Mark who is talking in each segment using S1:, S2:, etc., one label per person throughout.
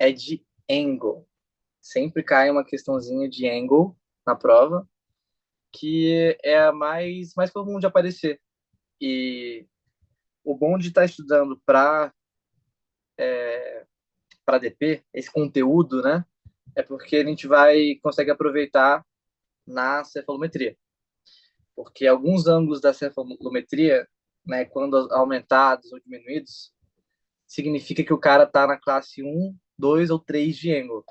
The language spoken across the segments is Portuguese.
S1: é de angle. Sempre cai uma questãozinha de angle na prova, que é a mais comum de aparecer. E o bom de estar estudando para DP, esse conteúdo, né, é porque a gente consegue aproveitar na cefalometria. Porque alguns ângulos da cefalometria, né, quando aumentados ou diminuídos, significa que o cara está na classe um, 2 ou 3 de ângulo.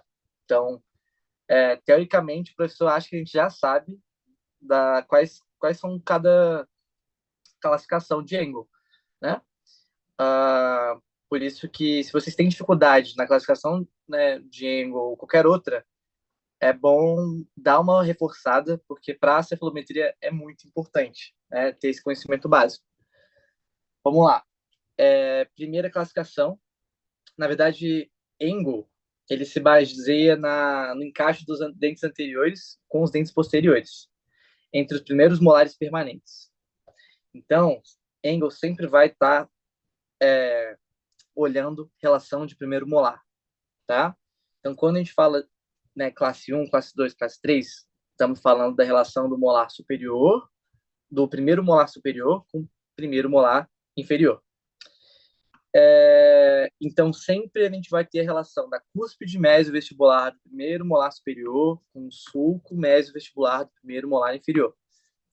S1: Então, teoricamente, o professor acha que a gente já sabe quais são cada classificação de ângulo, né? Por isso que, se vocês têm dificuldade na classificação, né, de ângulo ou qualquer outra, é bom dar uma reforçada, porque para a cefalometria é muito importante, né, ter esse conhecimento básico. Vamos lá. Primeira classificação, na verdade, Engel, ele se baseia no encaixe dos dentes anteriores com os dentes posteriores, entre os primeiros molares permanentes. Então, Engel sempre vai estar olhando relação de primeiro molar, tá? Então, quando a gente fala, né, classe um, classe 2, classe 3, estamos falando da relação do molar superior, do primeiro molar superior com o primeiro molar inferior. Então, sempre a gente vai ter a relação da cúspide mesovestibular do primeiro molar superior com o sulco mesovestibular do primeiro molar inferior.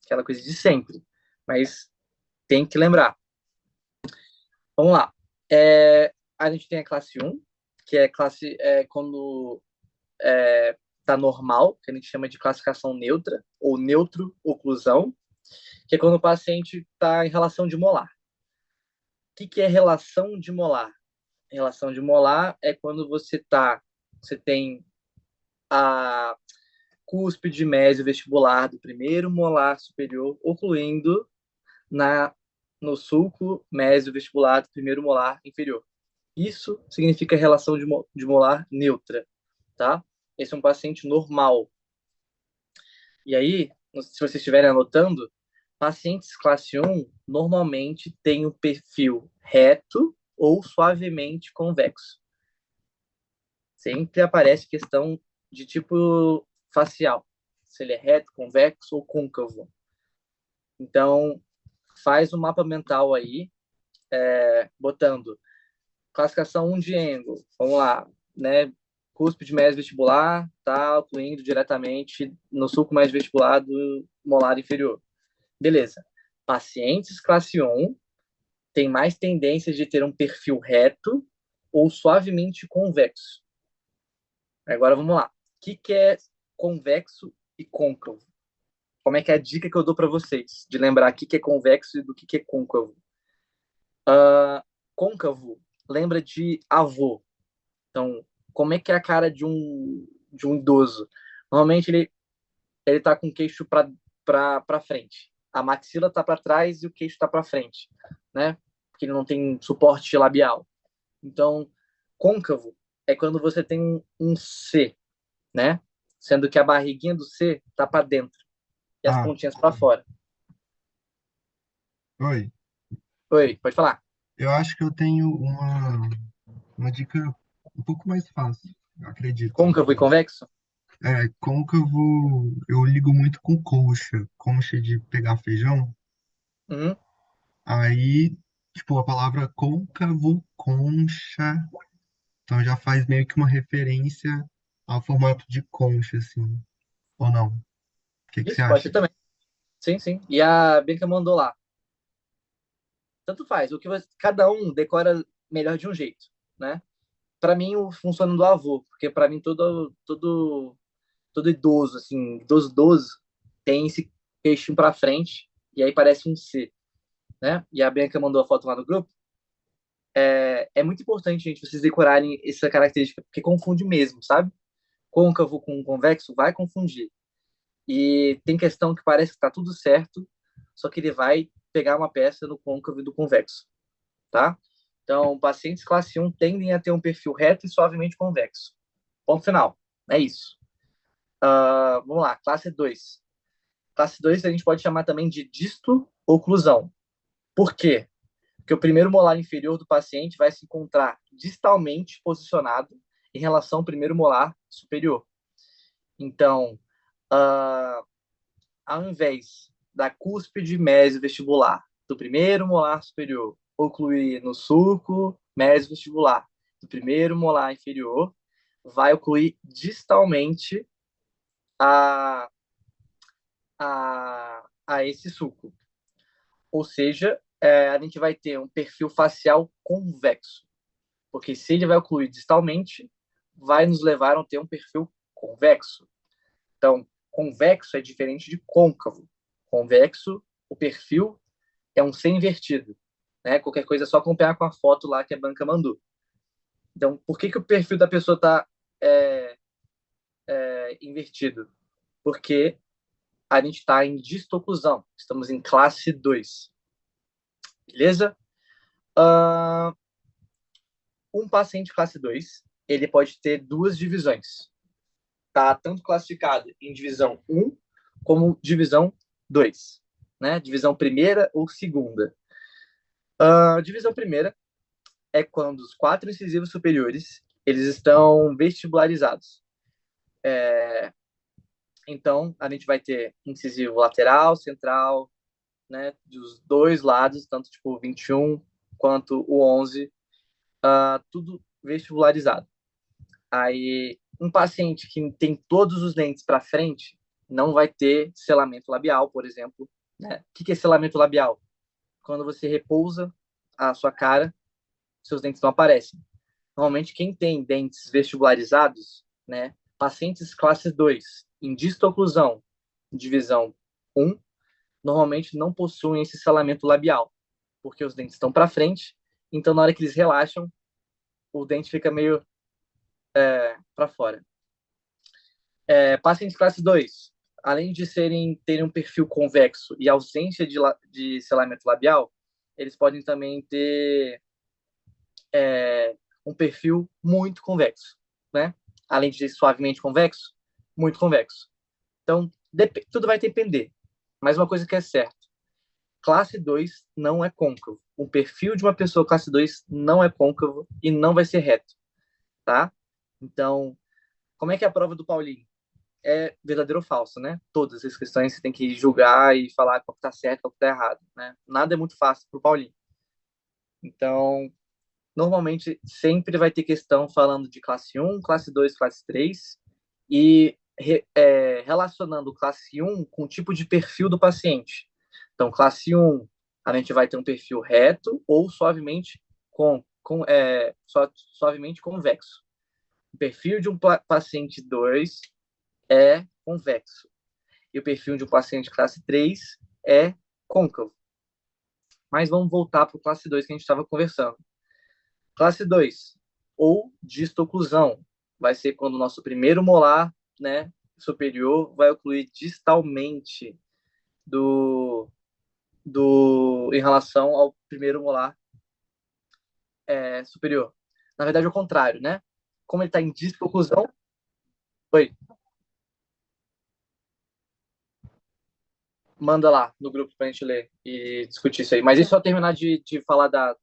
S1: Aquela coisa de sempre. Mas tem que lembrar. Vamos lá. A gente tem a classe um, que é quando está normal, que a gente chama de classificação neutra, ou neutro-oclusão, que é quando o paciente está em relação de molar. O que é relação de molar? Relação de molar é quando você tem a cúspide mesovestibular do primeiro molar superior ocluindo no sulco mesovestibular do primeiro molar inferior. Isso significa relação de molar neutra, tá? Esse é um paciente normal. E aí, se vocês estiverem anotando, pacientes classe um normalmente têm um perfil reto ou suavemente convexo. Sempre aparece questão de tipo facial, se ele é reto, convexo ou côncavo. Então, faz um mapa mental aí, botando classificação 1 de ângulo. Vamos lá, né? Cúspide médio vestibular, tá fluindo diretamente no sulco médio vestibular do molar inferior. Beleza. Pacientes classe 1 têm mais tendências de ter um perfil reto ou suavemente convexo. Agora vamos lá. O que é convexo e côncavo? Como é que é a dica que eu dou para vocês de lembrar o que é convexo e do que é côncavo? Côncavo lembra de avô. Então, como é que é a cara de um idoso? Normalmente ele tá com o queixo para frente. A maxila tá para trás e o queixo tá para frente, né? Porque ele não tem suporte labial. Então, côncavo é quando você tem um C, né? Sendo que a barriguinha do C tá para dentro e as
S2: Ah,
S1: pontinhas para fora.
S2: oi.
S1: Oi, pode falar.
S2: Eu acho que eu tenho uma dica um pouco mais fácil, eu acredito.
S1: Côncavo e convexo?
S2: Côncavo, eu ligo muito com concha de pegar feijão.
S1: Uhum.
S2: Aí, tipo, a palavra côncavo, concha, então já faz meio que uma referência ao formato de concha, assim, ou não? O que você
S1: Isso, pode
S2: acha?
S1: ser também. Sim, sim. E a Bianca mandou lá. Tanto faz. Cada um decora melhor de um jeito, né? Para mim, funciona do avô, porque para mim todo idoso, assim, idoso, tem esse peixinho para frente e aí parece um C, né? E a Bianca mandou a foto lá no grupo. É muito importante, gente, vocês decorarem essa característica, porque confunde mesmo, sabe? Côncavo com convexo vai confundir. E tem questão que parece que tá tudo certo, só que ele vai pegar uma peça no côncavo e do convexo, tá? Então, pacientes classe um tendem a ter um perfil reto e suavemente convexo. Ponto final. É isso. Vamos lá, classe 2. Classe 2 a gente pode chamar também de disto-oclusão. Por quê? Porque o primeiro molar inferior do paciente vai se encontrar distalmente posicionado em relação ao primeiro molar superior. Então, uh, ao invés da cúspide mesovestibular do primeiro molar superior ocluir no sulco mesovestibular do primeiro molar inferior, vai ocluir distalmente a, a esse sulco. Ou seja, a gente vai ter um perfil facial convexo, porque se ele vai ocluir distalmente, vai nos levar a ter um perfil convexo. Então, convexo é diferente de côncavo. Convexo, o perfil é um C invertido. Né? Qualquer coisa é só acompanhar com a foto lá que a banca mandou. Então, por que o perfil da pessoa está invertido? Porque a gente está em distoclusão. Estamos em classe 2. Beleza? Um paciente classe 2, ele pode ter duas divisões. Tá tanto classificado em divisão 1 como divisão 2. Né? Divisão primeira ou segunda. Divisão primeira é quando os 4 incisivos superiores eles estão vestibularizados. Então, a gente vai ter incisivo lateral, central, né, dos dois lados, tanto tipo o 21 quanto o 11, tudo vestibularizado. Aí, um paciente que tem todos os dentes para frente não vai ter selamento labial, por exemplo. Né? O que é selamento labial? Quando você repousa a sua cara, seus dentes não aparecem. Normalmente, quem tem dentes vestibularizados, né, pacientes classe 2, em distoclusão, divisão 1, normalmente não possuem esse selamento labial, porque os dentes estão para frente, então na hora que eles relaxam, o dente fica meio para fora. Pacientes classe 2, além de terem um perfil convexo e ausência de selamento labial, eles podem também ter um perfil muito convexo, né? Além de ser suavemente convexo, muito convexo. Então, tudo vai depender. Mas uma coisa que é certa, classe 2 não é côncavo. O perfil de uma pessoa classe 2 não é côncavo e não vai ser reto, tá? Então, como é que é a prova do Paulinho? É verdadeiro ou falso, né? Todas as questões você tem que julgar e falar qual que tá certo, qual que tá errado, né? Nada é muito fácil pro Paulinho. Então, normalmente sempre vai ter questão falando de classe 1, classe 2, classe 3 e relacionando classe 1 com o tipo de perfil do paciente. Então, classe 1, a gente vai ter um perfil reto ou suavemente suavemente convexo. O perfil de um paciente 2 é convexo. E o perfil de um paciente classe 3 é côncavo. Mas vamos voltar para o classe 2 que a gente estava conversando. Classe 2, ou distoclusão, vai ser quando o nosso primeiro molar, né, superior vai ocluir distalmente em relação ao primeiro molar superior. Na verdade, é o contrário, né? Como ele está em distoclusão. Oi, manda lá no grupo para a gente ler e discutir isso aí. Mas e só terminar de falar da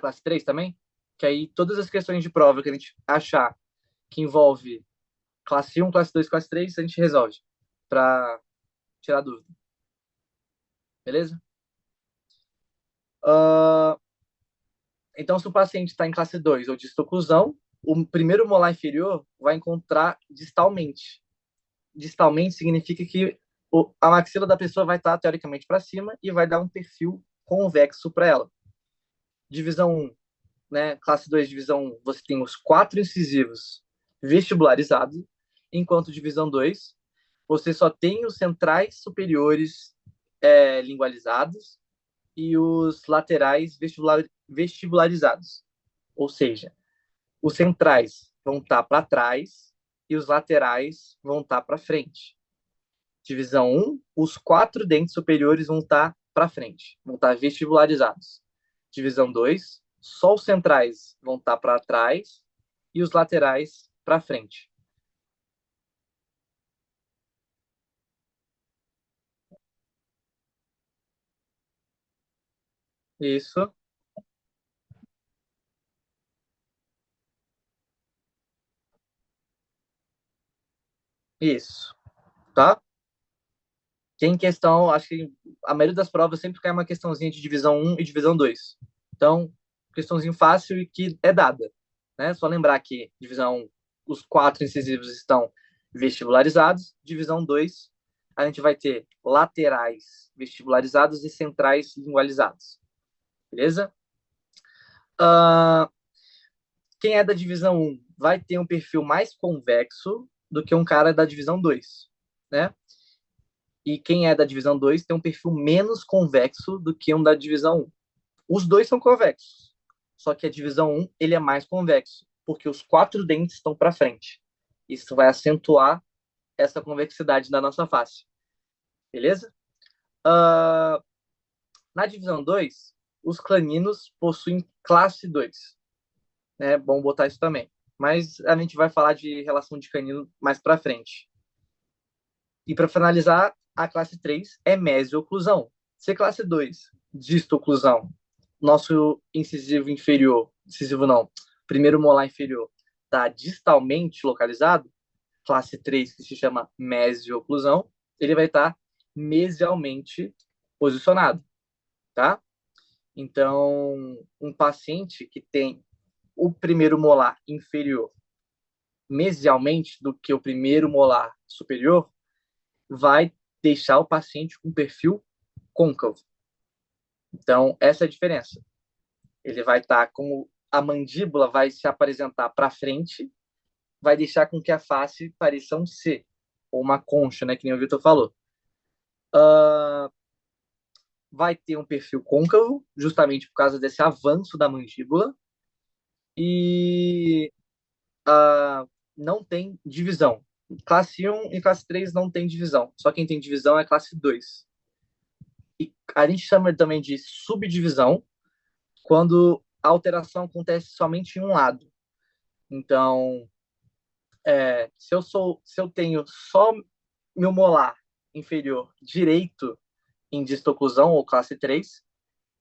S1: classe 3 também? Que aí todas as questões de prova que a gente achar que envolve classe 1, classe 2, classe 3, a gente resolve para tirar dúvida. Beleza? Uh, então, se o paciente está em classe 2 ou distoclusão, o primeiro molar inferior vai encontrar distalmente. Distalmente significa que a maxila da pessoa vai estar teoricamente para cima e vai dar um perfil convexo para ela. Divisão 1, né? Classe 2, divisão 1, você tem os 4 incisivos vestibularizados, enquanto divisão 2, você só tem os centrais superiores lingualizados e os laterais vestibularizados. Ou seja, os centrais vão estar para trás e os laterais vão estar para frente. Divisão 1, os 4 dentes superiores vão estar para frente, vão estar vestibularizados. Divisão 2, só os centrais vão estar para trás e os laterais para frente. Isso. Isso, tá? Tem questão, acho que a maioria das provas sempre cai uma questãozinha de divisão um e divisão 2. Então, questãozinho fácil e que é dada, né? Só lembrar que divisão 1, os 4 incisivos estão vestibularizados. Divisão 2, a gente vai ter laterais vestibularizados e centrais lingualizados. Beleza? Quem é da divisão 1 vai ter um perfil mais convexo do que um cara da divisão 2, né? E quem é da divisão 2 tem um perfil menos convexo do que um da divisão 1. Os dois são convexos, só que a divisão 1 ele é mais convexo, porque os 4 dentes estão para frente. Isso vai acentuar essa convexidade da nossa face. Beleza? Na divisão 2, os claninos possuem classe 2. É bom botar isso também. Mas a gente vai falar de relação de canino mais para frente. E para finalizar, a classe 3 é mesio-oclusão. Se classe 2, disto-oclusão, nosso incisivo inferior, incisivo não, primeiro molar inferior, está distalmente localizado, classe 3, que se chama mesio-oclusão, ele vai estar mesialmente posicionado, tá? Então, um paciente que tem o primeiro molar inferior mesialmente do que o primeiro molar superior, vai deixar o paciente com perfil côncavo. Então, essa é a diferença. Ele vai estar como a mandíbula vai se apresentar para frente, vai deixar com que a face pareça um C, ou uma concha, né, que nem o Vitor falou. Vai ter um perfil côncavo, justamente por causa desse avanço da mandíbula, e não tem divisão. Classe 1 e classe 3 não tem divisão. Só quem tem divisão é classe 2. E a gente chama também de subdivisão quando a alteração acontece somente em um lado. Então, se eu tenho só meu molar inferior direito em distoclusão ou classe 3,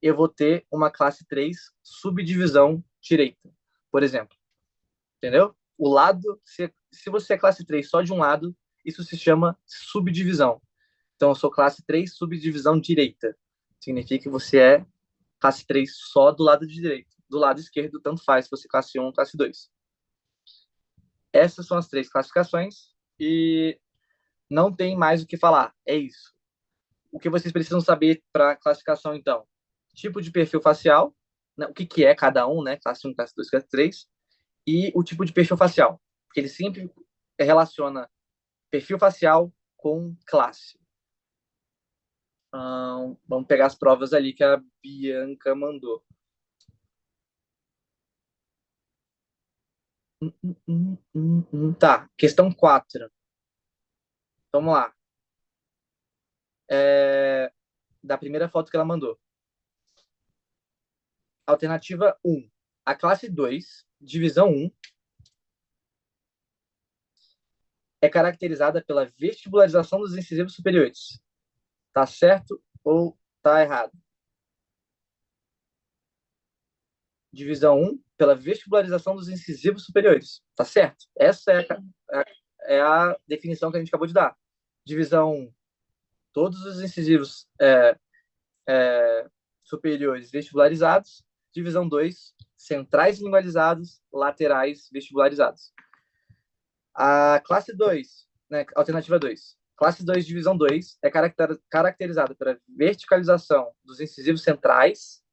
S1: eu vou ter uma classe 3 subdivisão direita, por exemplo. Entendeu? O lado, se você é classe 3 só de um lado, isso se chama subdivisão. Então, eu sou classe 3, subdivisão direita. Significa que você é classe 3 só do lado direito. Do lado esquerdo, tanto faz se você é classe 1 ou classe 2. Essas são as 3 classificações e não tem mais o que falar. É isso. O que vocês precisam saber para classificação, então? Tipo de perfil facial, né? O que é cada um, né? Classe 1, classe 2, classe 3. E o tipo de perfil facial. Porque ele sempre relaciona perfil facial com classe. Vamos pegar as provas ali que a Bianca mandou. Tá, questão 4. Vamos lá. Da primeira foto que ela mandou. Alternativa 1. A classe 2, divisão 1, é caracterizada pela vestibularização dos incisivos superiores. Tá certo ou tá errado? Divisão 1, pela vestibularização dos incisivos superiores. Tá certo? Essa é a definição que a gente acabou de dar. Divisão 1, todos os incisivos superiores vestibularizados. Divisão 2, centrais lingualizados, laterais vestibularizados. A classe 2, né, alternativa 2. Classe 2, divisão 2, é caracterizada pela verticalização dos incisivos centrais